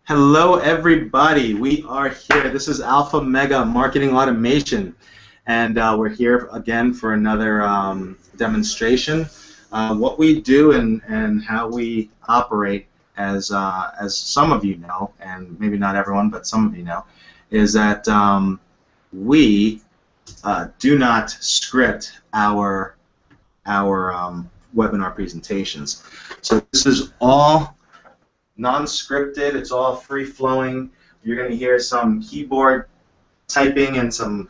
Hello, everybody. We are here. This is Alpha Mega Marketing Automation, and we're here again for another demonstration. What we do and how we operate, as some of you know, and maybe not everyone, but some of you know, is that we do not script our webinar presentations. So this is all non-scripted. It's all free-flowing. You're going to hear some keyboard typing and some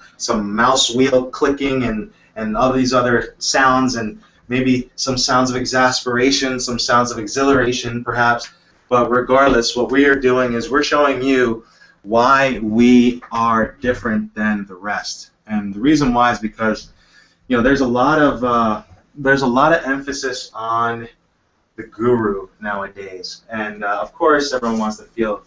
mouse wheel clicking and all these other sounds, and maybe some sounds of exasperation, some sounds of exhilaration perhaps. But regardless, what we are doing is we're showing you why we are different than the rest. And the reason why is because there's a lot of emphasis on the guru nowadays, and of course everyone wants to feel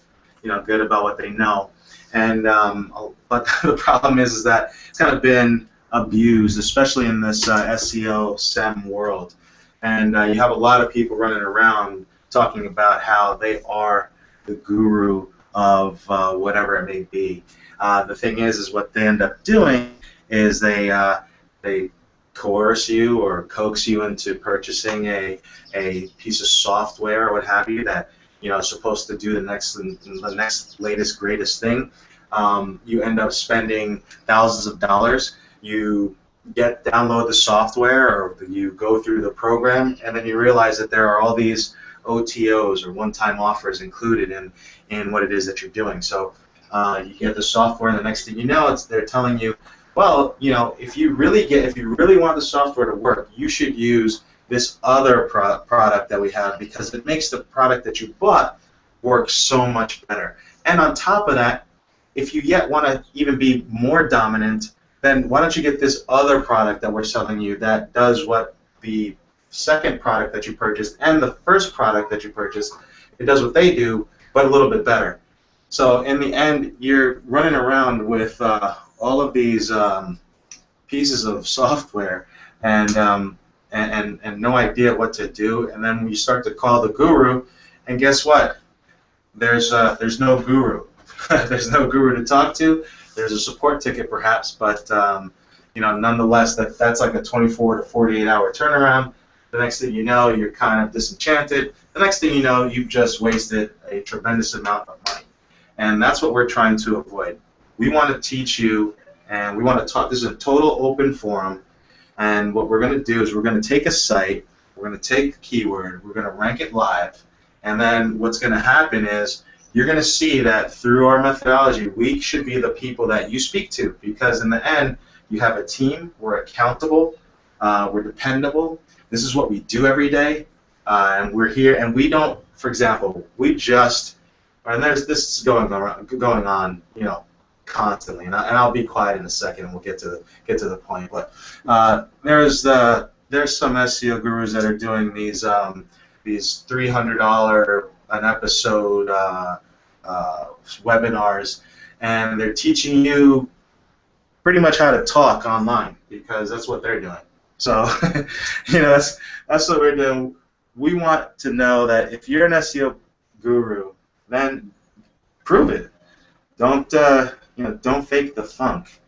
good about what they know, and but the problem is that it's kind of been abused, especially in this SEO SEM world, and you have a lot of people running around talking about how they are the guru of whatever it may be. The thing is what they end up doing is they coerce you or coax you into purchasing a piece of software or what have you that is supposed to do the next latest greatest thing. You end up spending thousands of dollars. You download the software or you go through the program, and then you realize that there are all these OTOs or one-time offers included in what it is that you're doing. So you get the software, and the next thing you know, they're telling you, well, if you really want the software to work, you should use this other product that we have, because it makes the product that you bought work so much better. And on top of that, if you yet want to even be more dominant, then why don't you get this other product that we're selling you that does what the second product that you purchased and the first product that you purchased, it does what they do, but a little bit better. So in the end, you're running around with all of these pieces of software and no idea what to do, and then you start to call the guru, and guess what? There's no guru. There's no guru to talk to. There's a support ticket perhaps, but nonetheless, that's like a 24 to 48 hour turnaround. The next thing you know, you're kind of disenchanted. The next thing you know, you've just wasted a tremendous amount of money, and that's what we're trying to avoid. We want to teach you, and we want to talk. This is a total open forum, and what we're going to do is we're going to take a site, we're going to take a keyword, we're going to rank it live, and then what's going to happen is you're going to see that through our methodology, we should be the people that you speak to, because in the end, you have a team, we're accountable, we're dependable. This is what we do every day, and we're here, and we don't, for example, and this is going on, constantly, and I'll be quiet in a second, and we'll get to the point. But there's some SEO gurus that are doing these $300 an episode webinars, and they're teaching you pretty much how to talk online, because that's what they're doing. So that's what we're doing. We want to know that if you're an SEO guru, then prove it. Don't fake the funk.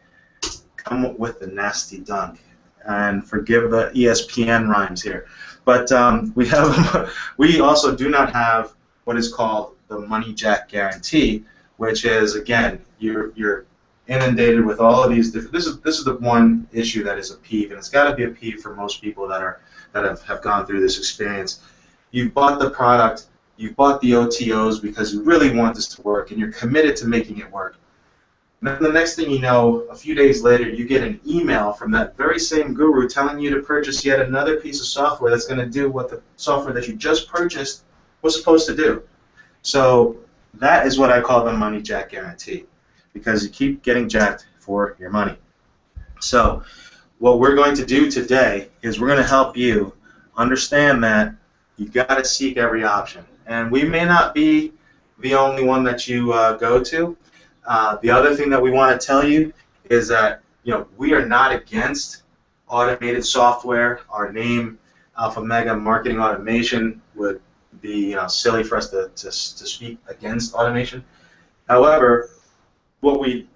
Come up with the nasty dunk. And forgive the ESPN rhymes here. But we also do not have what is called the Money Jack Guarantee, which is, again, you're inundated with all of these different. This is the one issue that is a peeve, and it's got to be a peeve for most people that have gone through this experience. You've bought the product, you've bought the OTOs because you really want this to work, and you're committed to making it work. And then the next thing you know, a few days later, you get an email from that very same guru telling you to purchase yet another piece of software that's going to do what the software that you just purchased was supposed to do. So that is what I call the Money Jack Guarantee, because you keep getting jacked for your money. So what we're going to do today is we're going to help you understand that you got to seek every option. And we may not be the only one that you go to. The other thing that we want to tell you is that we are not against automated software. Our name, Alpha Mega Marketing Automation, would be silly for us to speak against automation. However, what we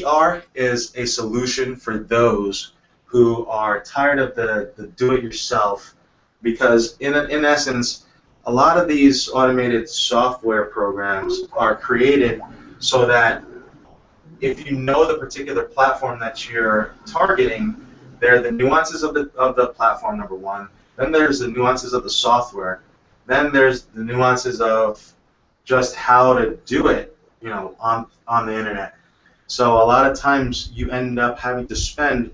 are is a solution for those who are tired of the do-it-yourself, because in essence, a lot of these automated software programs are created so that if you know the particular platform that you're targeting, there are the nuances of the platform, number one. Then there's the nuances of the software. Then there's the nuances of just how to do it, on the internet. So a lot of times you end up having to spend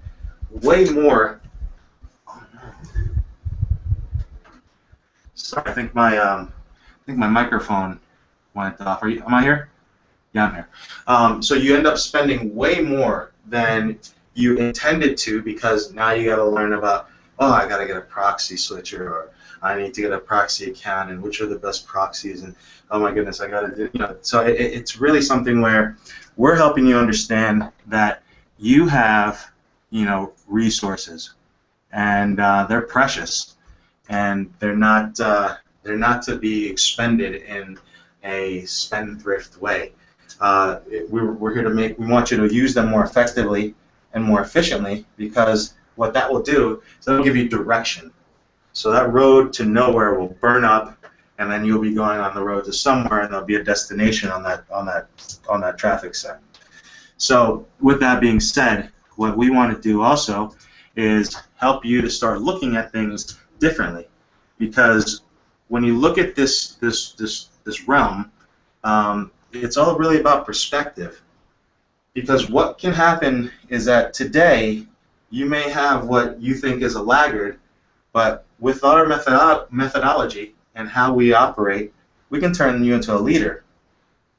way more. Oh no! Sorry, I think my microphone went off. Am I here? Yeah, I'm here. So you end up spending way more than you intended to, because now you got to learn about, oh, I got to get a proxy switcher, or I need to get a proxy account, and which are the best proxies, and oh my goodness, I got to do, So it's really something where we're helping you understand that you have, resources, and they're precious, and they're not to be expended in a spendthrift way. We're here to we want you to use them more effectively and more efficiently, because what that will do is it'll give you direction. So that road to nowhere will burn up, and then you'll be going on the road to somewhere, and there'll be a destination on that traffic set. So with that being said, what we want to do also is help you to start looking at things differently, because when you look at this realm, it's all really about perspective. Because what can happen is that today you may have what you think is a laggard, but with our methodology and how we operate, we can turn you into a leader.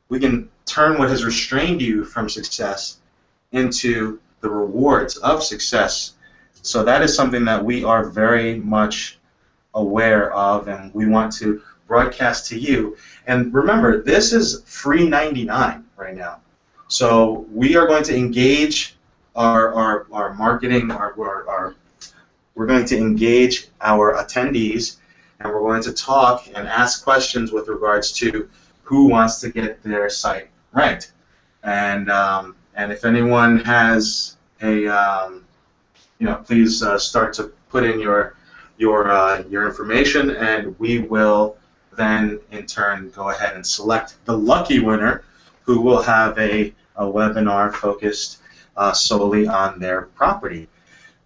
We can turn what has restrained you from success into the rewards of success. So that is something that we are very much aware of, and we want to broadcast to you. And remember, this is free 99 right now. So we are going to engage our marketing, we're going to engage our attendees, and we're going to talk and ask questions with regards to who wants to get their site ranked. And if anyone has a, please start to put in your information, and we will then in turn go ahead and select the lucky winner, who will have a webinar focused solely on their property.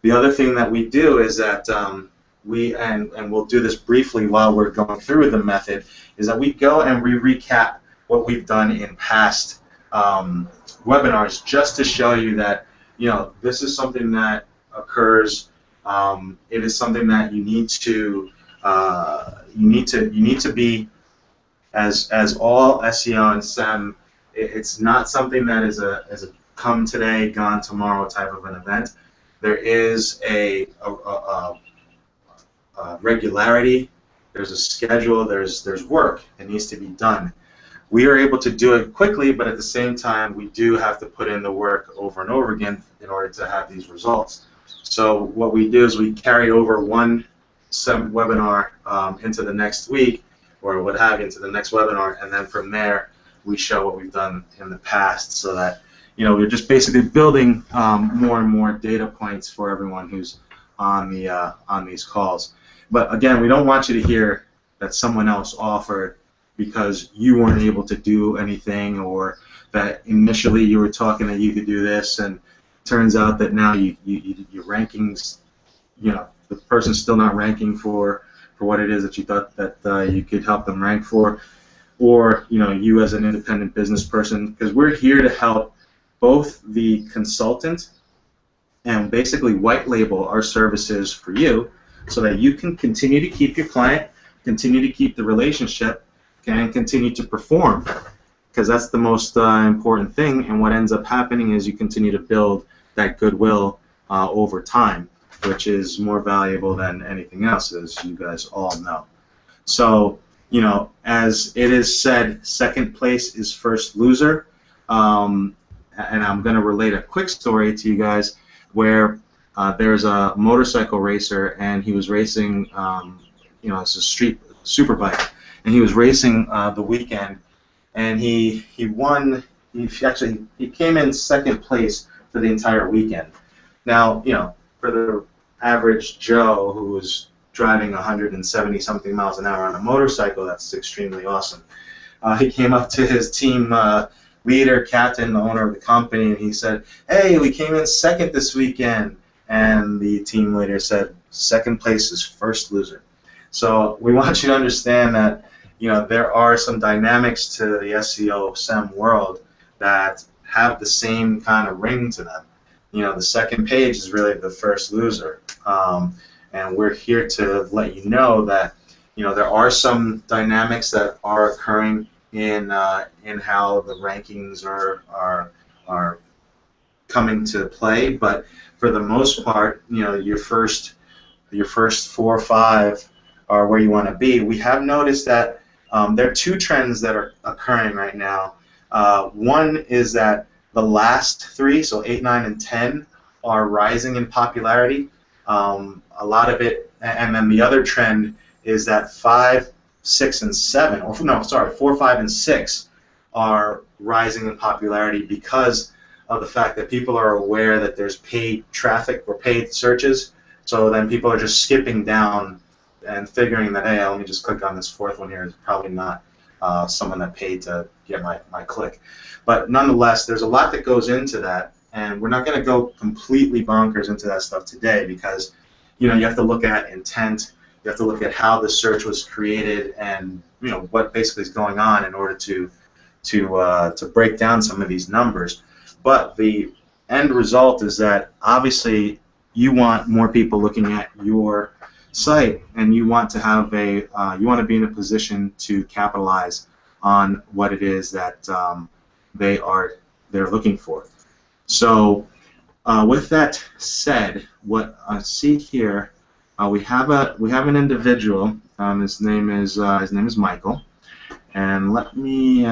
The other thing that we do is that and we'll do this briefly while we're going through the method, is that we go and we recap what we've done in past webinars, just to show you that this is something that occurs. It is something that you need to be, as all SEO and SEM. It's not something that is a come today, gone tomorrow type of an event. There is a regularity. There's a schedule. There's work that needs to be done. We are able to do it quickly, but at the same time, we do have to put in the work over and over again in order to have these results. So what we do is we carry over one webinar into the next week, or what have you, into the next webinar, and then from there we show what we've done in the past, so that we're just basically building more and more data points for everyone who's on these calls. But again, we don't want you to hear that someone else offered because you weren't able to do anything, or that initially you were talking that you could do this, and turns out that now your rankings, the person's still not ranking for what it is that you thought that you could help them rank for, or you as an independent business person, because we're here to help both the consultant and basically white label our services for you, so that you can continue to keep your client, continue to keep the relationship, and continue to perform, because that's the most important thing. And what ends up happening is you continue to build that goodwill over time, which is more valuable than anything else, as you guys all know. So, as it is said, second place is first loser. And I'm going to relate a quick story to you guys, where there's a motorcycle racer, and he was racing, it's a super bike, and he was racing the weekend, and he won. He came in second place for the entire weekend. Now, for the average Joe who was driving 170 something miles an hour on a motorcycle, that's extremely awesome. He came up to his team leader, captain, the owner of the company, and he said, "Hey, we came in second this weekend." And the team leader said, "Second place is first loser." So we want you to understand that there are some dynamics to the SEO SEM world that have the same kind of ring to them. The second page is really the first loser, and we're here to let you know that there are some dynamics that are occurring in how the rankings are coming to play, but for the most part, your first 4 or 5 are where you want to be. We have noticed that there are 2 trends that are occurring right now. One is that the last 3, so 8, 9, and 10, are rising in popularity. A lot of it, and then the other trend is that 5, 6, and 7, or no, sorry, 4, 5, and 6 are rising in popularity because of the fact that people are aware that there's paid traffic or paid searches. So then people are just skipping down and figuring that, hey, let me just click on this 4th one here. It's probably not someone that paid to get my click. But nonetheless, there's a lot that goes into that, and we're not going to go completely bonkers into that stuff today because you have to look at intent. You have to look at how the search was created and what basically is going on in order to break down some of these numbers. But the end result is that obviously you want more people looking at your site, and you want to have you want to be in a position to capitalize on what it is that they're looking for. So with that said, what I see here, we have an individual. His name is Michael, and let me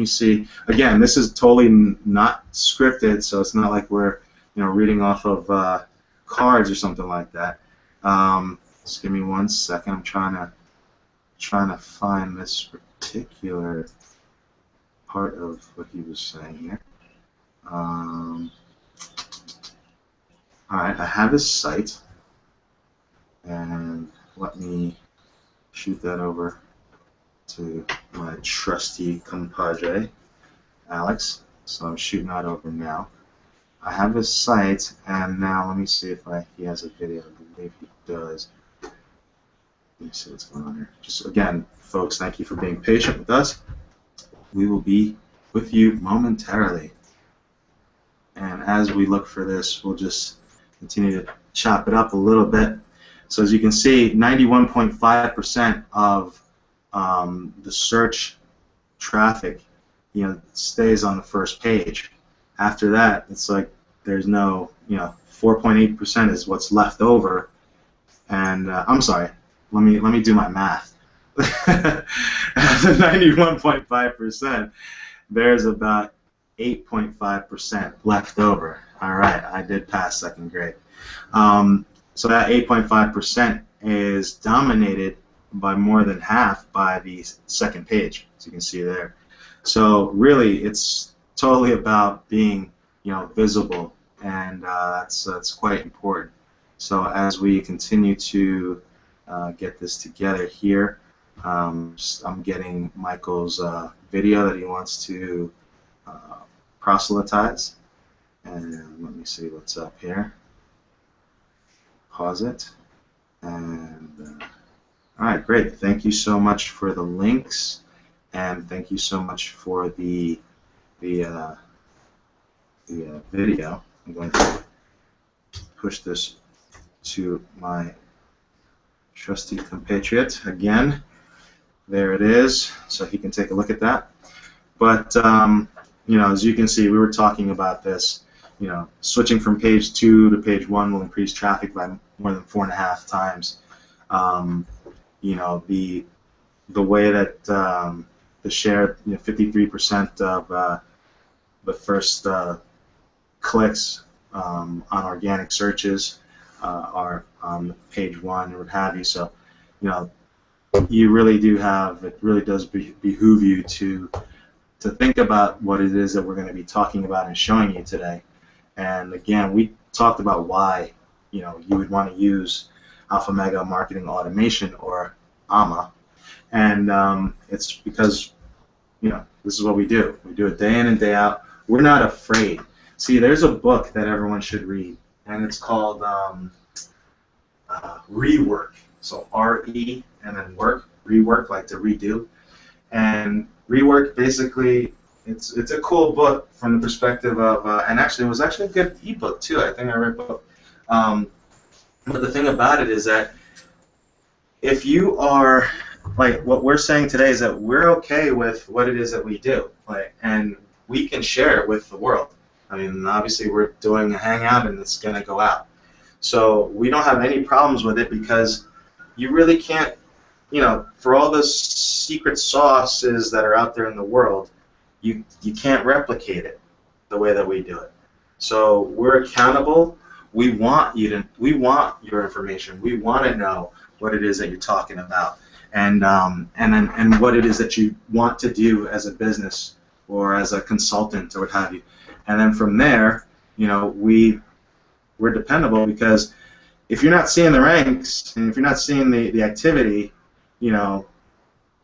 see. Again, this is totally not scripted, so it's not like we're reading off of cards or something like that. Just give me 1 second. I'm trying to find this particular part of what he was saying here. All right, I have his site, and let me shoot that over to my trusty compadre, Alex. So I'm shooting that over now. I have his site, and now let me see if he has a video. I believe he does. Let me see what's going on here. Just again, folks, thank you for being patient with us. We will be with you momentarily. And as we look for this, we'll just continue to chop it up a little bit. So as you can see, 91.5% of the search traffic, stays on the first page. After that, it's like there's no, 4.8% is what's left over. And I'm sorry, let me do my math. 91.5%, there's about 8.5% left over. All right, I did pass second grade. So that 8.5% is dominated by more than half by the second page, as you can see there. So really, it's totally about being, visible, and that's quite important. So as we continue to get this together here, I'm getting Michael's video that he wants to proselytize, and let me see what's up here. Pause it, and all right, great. Thank you so much for the links, and thank you so much for the video. I'm going to push this to my trusty compatriot again. There it is, so he can take a look at that. But as you can see, we were talking about this. Switching from page 2 to page 1 will increase traffic by more than 4.5 times. The way that the share, 53% of the first clicks on organic searches are on page 1 or what have you. So, you really do have, it really does behoove you to think about what it is that we're going to be talking about and showing you today. And again, we talked about why you would want to use Alpha Mega Marketing Automation, or AMA, and it's because this is what we do. We do it day in and day out. We're not afraid. See, there's a book that everyone should read, and it's called Rework. So R-E and then work, rework, like to redo. And Rework, basically, it's a cool book from the perspective of, and actually it was actually a good ebook too. I think I read both. But the thing about it is that if you are, like, what we're saying today is that we're okay with what it is that we do, like, and we can share it with the world. I mean, obviously we're doing a hangout and it's going to go out. So we don't have any problems with it, because you really can't, for all the secret sauces that are out there in the world, you can't replicate it the way that we do it. So we're accountable. We want your information. We want to know what it is that you're talking about, and what it is that you want to do as a business or as a consultant or what have you. And then from there, we're dependable, because if you're not seeing the ranks and if you're not seeing the activity,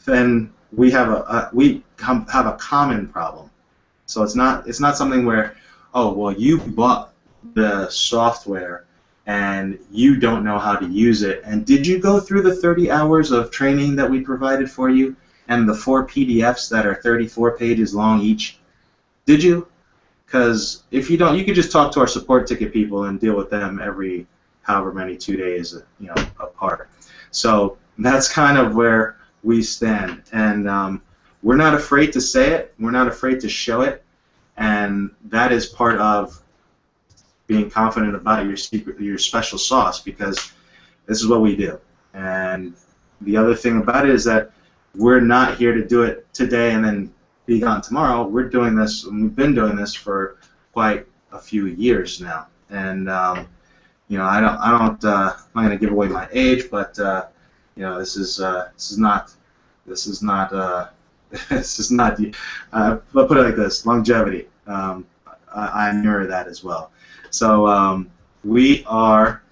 then we have a common problem. So it's not something where, oh, well, you bought the software and you don't know how to use it, and did you go through the 30 hours of training that we provided for you and the 4 PDFs that are 34 pages long each? Did you? Because if you don't, you could just talk to our support ticket people and deal with them every however many 2 days apart. So that's kind of where we stand, and we're not afraid to say it. We're not afraid to show it, and that is part of being confident about your special sauce, because this is what we do. And the other thing about it is that we're not here to do it today and then be gone tomorrow. We're doing this, and we've been doing this for quite a few years now. And I'm not going to give away my age, but this is not I'll put it like this: longevity. I mirror that as well. So we are,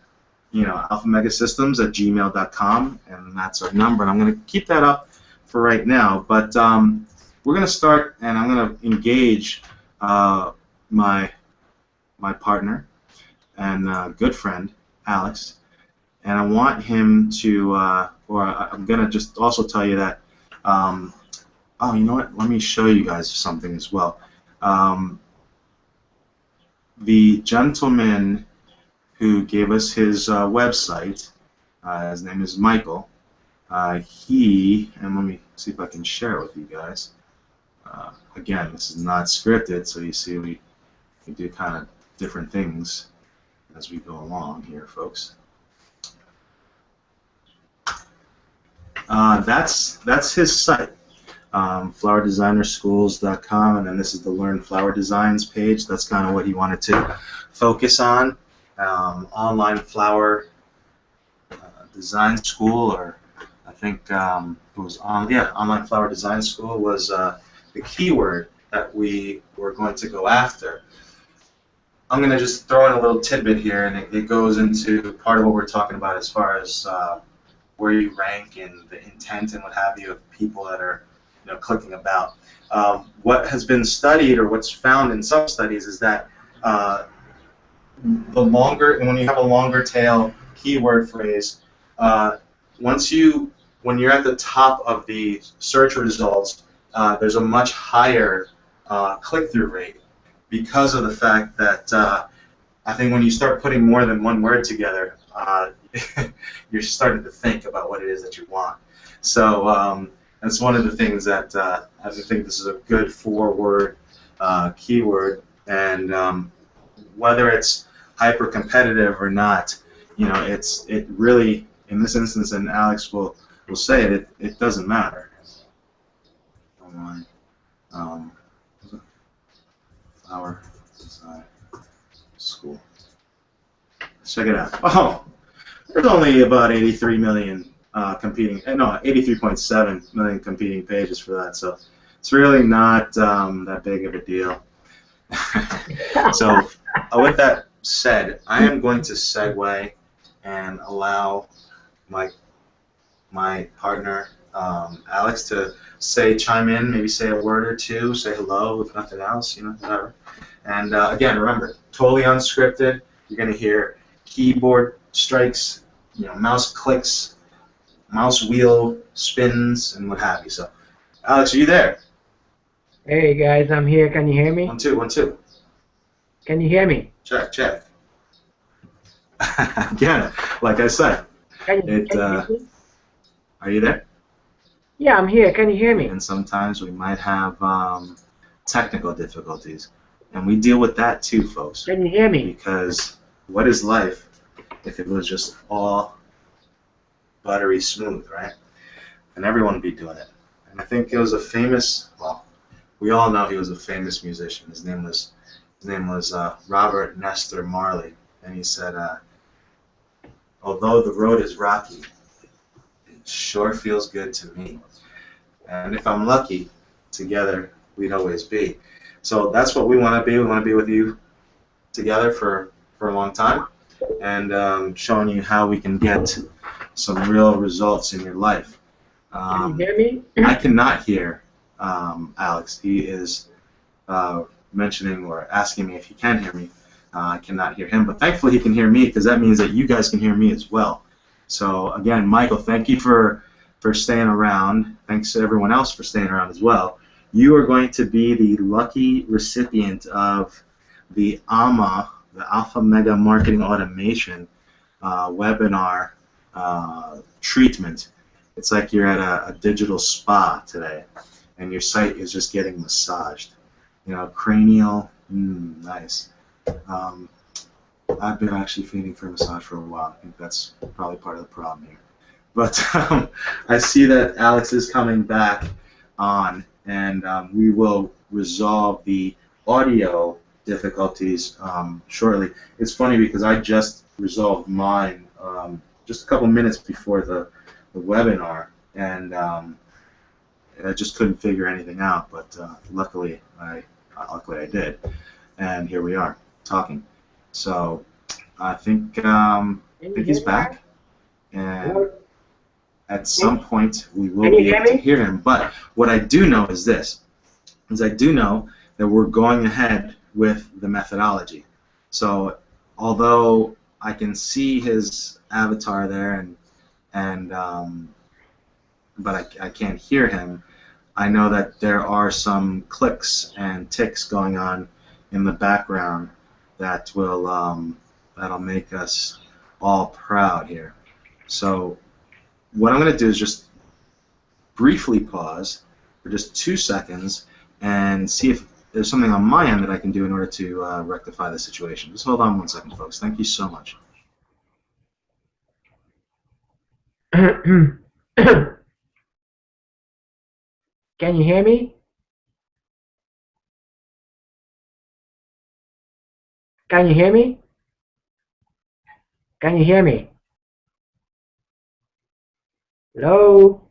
alphamegasystems@gmail.com, and that's our number. And I'm going to keep that up for right now. But we're going to start, and I'm going to engage my partner and good friend, Alex. And I want him to, or I'm going to just also tell you that, oh, you know what? Let me show you guys something as well. The gentleman who gave us his website, his name is Michael. And let me see if I can share it with you guys. Again, this is not scripted, so you see we do kind of different things as we go along here, folks. That's his site, flowerdesignerschools.com, and then this is the Learn Flower Designs page. That's kind of what he wanted to focus on. Online flower design school, or I think it was online flower design school was the keyword that we were going to go after. I'm going to just throw in a little tidbit here, and it goes into part of what we're talking about as far as where you rank and the intent and what have you of people that are clicking about. What has been studied, or what's found in some studies, is that when you have a longer tail keyword phrase, when you're at the top of the search results, there's a much higher click-through rate, because of the fact that I think when you start putting more than one word together, you're starting to think about what it is that you want. So that's one of the things that I think this is a good 4-word keyword, and whether it's hyper competitive or not, it really, in this instance, and Alex will say it doesn't matter. Online flower design school. Let's check it out. Oh, there's only about 83 million competing, no, 83.7 million competing pages for that. So it's really not that big of a deal. So with that said, I am going to segue and allow my partner Alex to chime in, maybe say a word or two, say hello, if nothing else, whatever. And again, remember, totally unscripted. You're going to hear keyboard strikes, mouse clicks, mouse wheel spins, and what have you. So, Alex, are you there? Hey guys, I'm here. Can you hear me? 1 2 1 2. Can you hear me? Check check. Again, like I said, Can you hear me? Are you there? Yeah, I'm here. Can you hear me? And sometimes we might have technical difficulties, and we deal with that too, folks. Can you hear me? Because what is life if it was just all buttery smooth, right? And everyone would be doing it. And I think it was a famous, well, we all know he was a famous musician. His name was Robert Nestor Marley, and he said, although the road is rocky, it sure feels good to me. And if I'm lucky, together we'd always be. So that's what we want to be. We want to be with you together for a long time, and showing you how we can get some real results in your life. Can you hear me? I cannot hear Alex. He is mentioning or asking me if he can hear me. I cannot hear him, but thankfully he can hear me, because that means that you guys can hear me as well. So again, Michael, thank you for staying around. Thanks to everyone else for staying around as well. You are going to be the lucky recipient of the AMA, the Alpha Mega Marketing Automation webinar treatment. It's like you're at a digital spa today, and your site is just getting massaged. Cranial, nice. I've been actually feeling for a massage for a while. I think that's probably part of the problem here. But I see that Alex is coming back on, and we will resolve the audio difficulties shortly. It's funny because I just resolved mine just a couple minutes before the webinar, and I just couldn't figure anything out. But luckily I did, and here we are talking. So I think he's back, and at some point we will be able to hear him. But what I do know is this: I do know that we're going ahead with the methodology. So although I can see his avatar there, but I can't hear him, I know that there are some clicks and ticks going on in the background that will that'll make us all proud here. So what I'm going to do is just briefly pause for just 2 seconds and see if there's something on my end that I can do in order to rectify the situation. Just hold on 1 second, folks. Thank you so much. Can you hear me? Can you hear me? Can you hear me? Hello?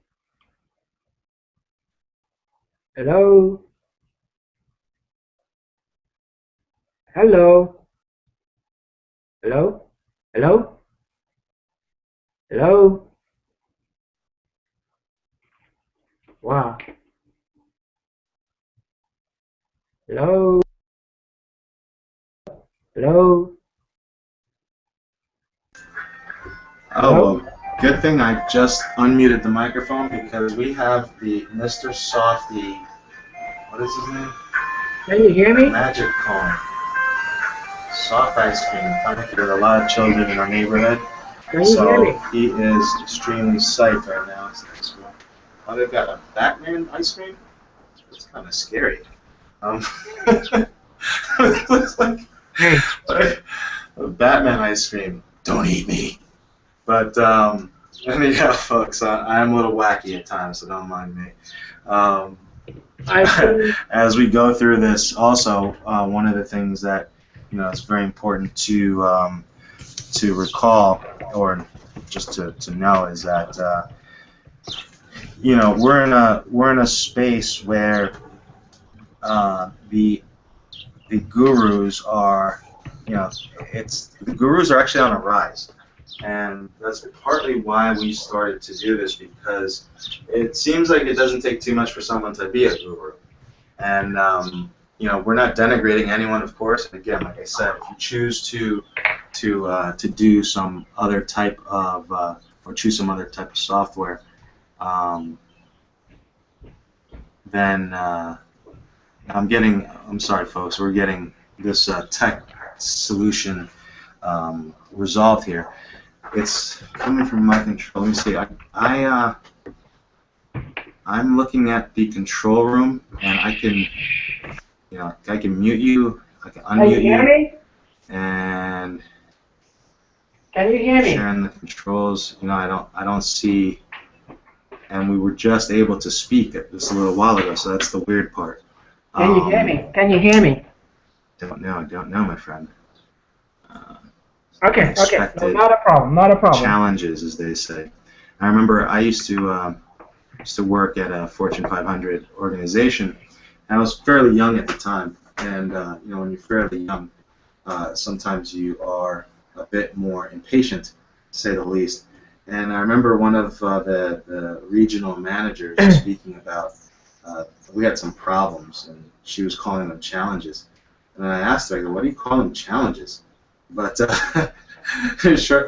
Hello? Hello? Hello? Hello? Hello? Wow. Hello? Hello? Oh, well, good thing I just unmuted the microphone, because we have the Mr. Softy, what is his name? Can you hear me? Magic Cone. Soft ice cream. There are a lot of children in our neighborhood, Can you hear me? so he is extremely psyched right now. Oh, they've got a Batman ice cream? It's kind of scary. It looks like a Batman ice cream. Don't eat me. But anyhow, folks, I am a little wacky at times, so don't mind me. As we go through this, also one of the things that it's very important to recall, or just to know, is that you know, we're in a space where the gurus are, you know, the gurus are actually on a rise, and that's partly why we started to do this, because it seems like it doesn't take too much for someone to be a guru, and you know, we're not denigrating anyone, of course. And again, like I said, if you choose to do some other type of or choose some other type of software, then I'm sorry, folks, we're getting this tech solution resolved here. It's coming from my control. Let me see. I'm looking at the control room, and I can, you know, I can mute you, I can unmute you. Can you hear me? And Can you hear me? sharing the controls. You know, I don't see. And we were just able to speak this a little while ago, so that's the weird part. Can you hear me? Can you hear me? Don't know, my friend. Okay, no, not a problem, not a problem. Challenges, as they say. I remember I used to work at a Fortune 500 organization, and I was fairly young at the time. And you know, when you're fairly young, sometimes you are a bit more impatient, to say the least. And I remember one of the regional managers speaking about we had some problems, and she was calling them challenges. And I asked her, I go, "What do you call them challenges?" But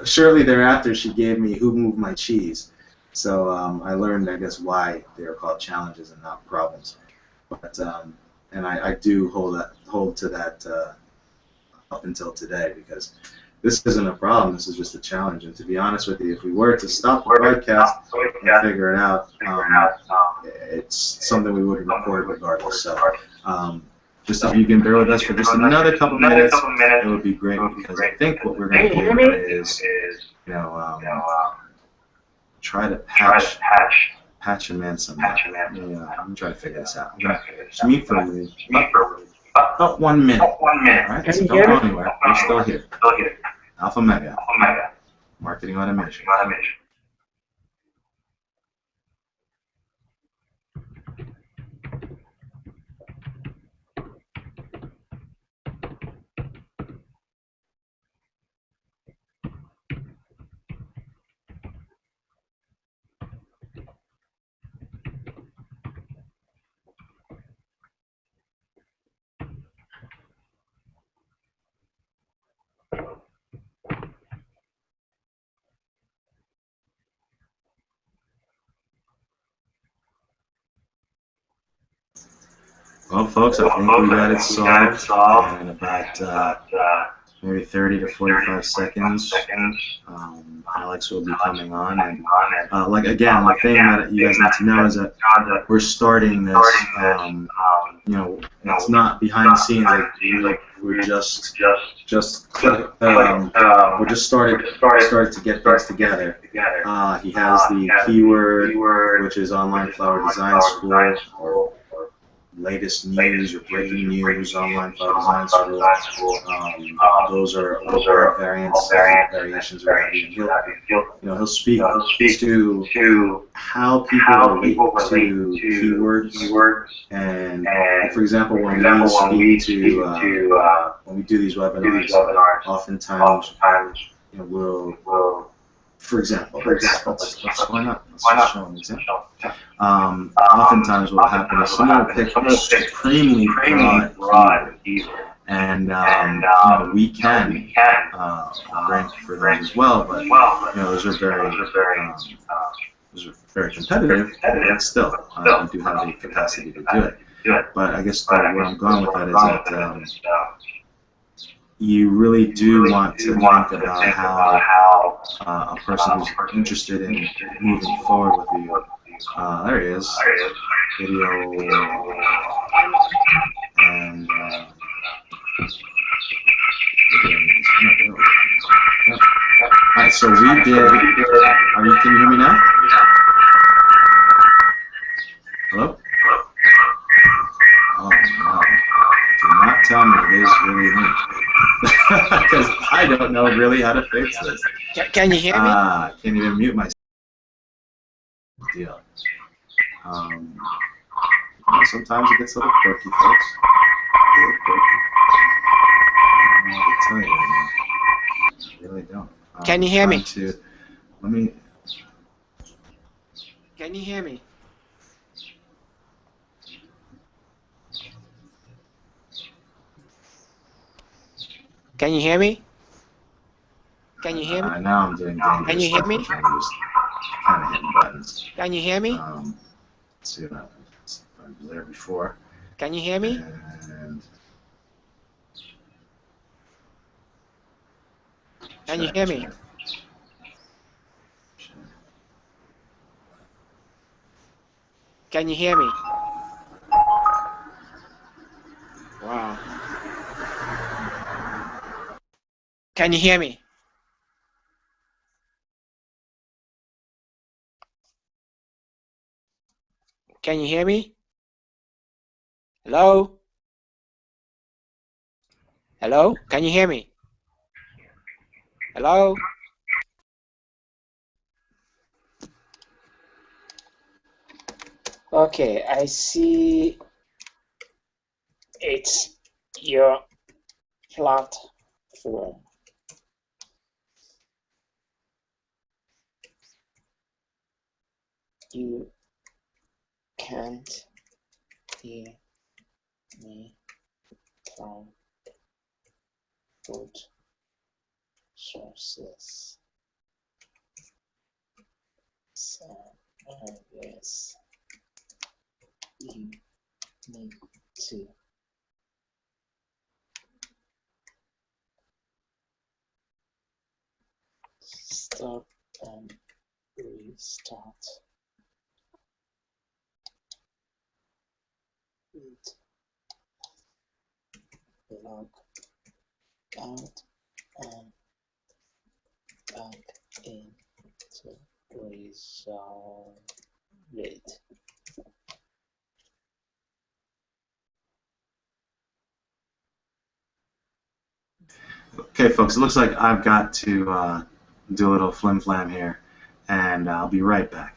shortly thereafter, she gave me "Who Moved My Cheese?" So I learned, I guess, why they are called challenges and not problems. But and I do hold to that up until today, because this isn't a problem. This is just a challenge. And to be honest with you, if we were to stop the broadcast and figure it out, it's something we would record regardless. So just if you can bear with us for just another couple minutes, it would be great, because I think what we're going to do is, you know, try to patch him in somehow. Yeah, I'm trying to figure this out. I'm going to mute for about 1 minute. All right, so don't go anywhere. We're still here. Alpha Mega. Marketing automation. Well, folks, I think we got it solved in about maybe 30 to 45 seconds. Alex will be coming on, and like again, the thing that you guys need to know is that we're starting this. You know, it's not behind the scenes. Like we're just started to get things together. He has the keyword, which is Online Flower Design School, or latest news or breaking news, Online Flower Design School. Those are variations we're having. He'll speak to how people relate to keywords, and for example, when we do these webinars, oftentimes, you know, we'll, for example, why not? Let's show an example. Oftentimes what will happen is someone will pick extremely broad keyword, and you know, we can rank for those as well, but you know, those are very competitive, and still we do have the capacity to do it. But I guess where I'm going with that is that you really do want to think about how a person who's interested in moving forward with you. There he is. Video. And alright, so we did. Can you hear me now? Hello? Oh no. Do not tell me it is really me. Because I don't know really how to fix this. Can you hear me? Can't even mute myself. Deal. Sometimes it gets a little quirky, folks. A little quirky. I don't know what to tell you right now. I really don't. Can you hear me? Let me. Can you hear me? Can you hear me? Can you hear me? Now I'm doing dangerous Can you hear stuff, me? which I'm just kind of hitting buttons. Can you hear me? Let's see what happens. I was there before. Can you hear me? And Can you hear me? Check. Can you hear me? Wow. Can you hear me? Can you hear me? Hello? Hello? Can you hear me? Hello? Okay, I see it's your platform. You can't hear me from both sources. So, yes, you need to stop and restart it. Log out and back in to resolve it. Okay, folks, it looks like I've got to do a little flim-flam here, and I'll be right back.